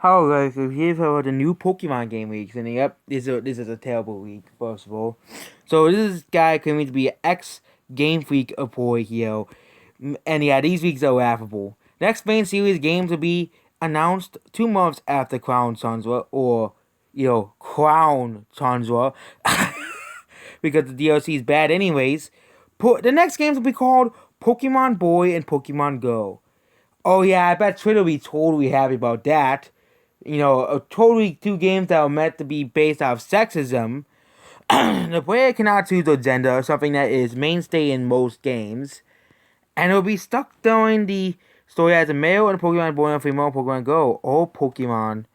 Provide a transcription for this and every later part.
Hello guys, so here's how the new Pokemon game weeks, and yep, this is a terrible week, first of all. So this guy claiming to be an ex-Game Freak employee here, and yeah, these weeks are laughable. Next main series games will be announced 2 months after Crown Tundra, or, Crown Tundra, because the DLC is bad anyways. The next games will be called Pokemon Boy and Pokemon Girl. Oh yeah, I bet Twitter will be totally happy about that. Totally two games that are meant to be based off sexism. The player cannot choose their gender, something that is mainstay in most games, and will be stuck during the story as a male and a Pokemon boy and female Pokemon Go. All Pokemon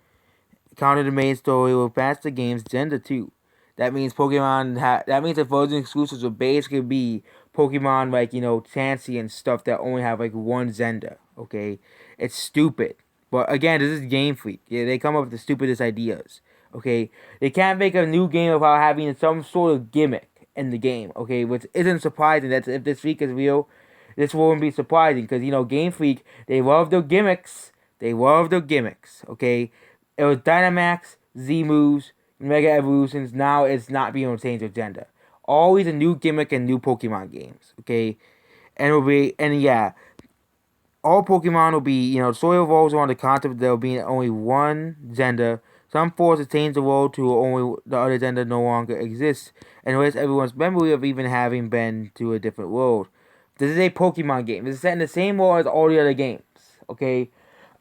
counter the main story will match the game's gender too. That means that means the version exclusives will basically be Pokemon like Chansey and stuff that only have like one gender. Okay, it's stupid. But again, this is Game Freak. Yeah, they come up with the stupidest ideas. Okay, they can't make a new game without having some sort of gimmick in the game. Okay, which isn't surprising. That if this freak is real, this won't be surprising because Game Freak, they love their gimmicks. They love their gimmicks. Okay, it was Dynamax, Z moves, Mega Evolutions. Now it's not being able to change their gender. Always a new gimmick and new Pokemon games. Okay, and yeah, all Pokemon will be, story revolves around the concept of there being only one gender. Some force to change the world to only the other gender no longer exists, and erase everyone's memory of even having been to a different world. This is a Pokemon game. This is set in the same world as all the other games. Okay,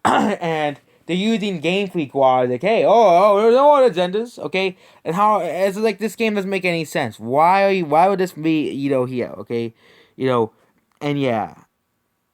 and they're using Game Freak laws like, hey, there's no other genders, okay? And how it's like this game doesn't make any sense. Why would this be, here, okay? You know, and yeah.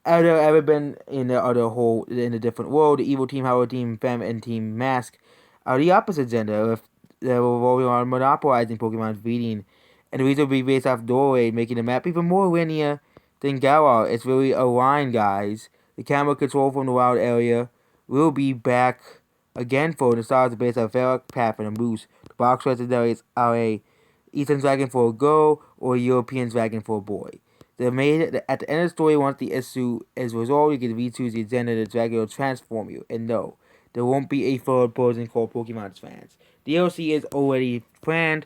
Have there ever been in the other whole in a different world? The evil team, Howard Team, Fem, and Team Mask are the opposite gender. If they were rolling on monopolizing Pokemon's breeding, and the reason will be based off doorway, making the map even more linear than Galar. It's really a line, guys. The camera control from the wild area will be back again for the stars based on Ferroc, Path, and a Moose. The box legendaries are a Eastern Dragon for a girl or a European Dragon for a boy. At the end of the story, once the issue is resolved, you can re-choose the agenda the dragon will transform you. And no, there won't be a third person called Pokemon fans. The DLC is already planned,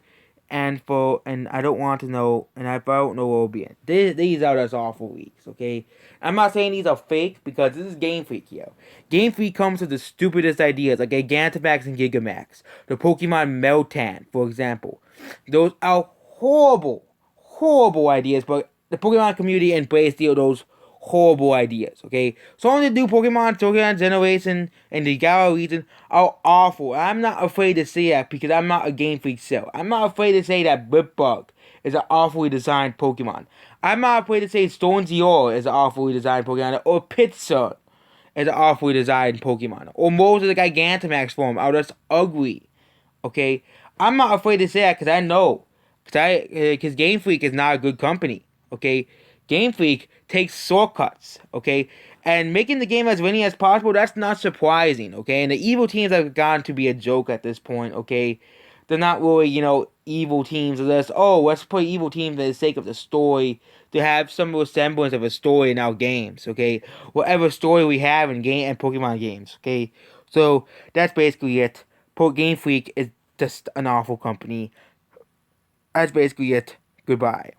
and I don't want to know, and I don't know what will be in. These are just awful weeks, okay? I'm not saying these are fake because this is Game Freak here. Game Freak comes with the stupidest ideas like Gigantamax and Gigamax. The Pokemon Meltan, for example. Those are horrible, horrible ideas, but the Pokemon community embraced those horrible ideas, okay? Some of the new Pokemon Generation and the Galar region are awful. I'm not afraid to say that because I'm not a Game Freak cell. I'm not afraid to say that Blipbug is an awfully designed Pokemon. I'm not afraid to say Stormzior is an awfully designed Pokemon, or Pitzer is an awfully designed Pokemon, or most of the Gigantamax form are just ugly, okay? I'm not afraid to say that because I know. Because Game Freak is not a good company. Okay, Game Freak takes shortcuts. Okay, and making the game as winning as possible, that's not surprising. Okay, and the evil teams have gotten to be a joke at this point. Okay, they're not really evil teams. Let's play evil teams for the sake of the story to have some resemblance of a story in our games. Okay, whatever story we have in game and Pokemon games. Okay, so that's basically it. Game Freak is just an awful company. That's basically it. Goodbye.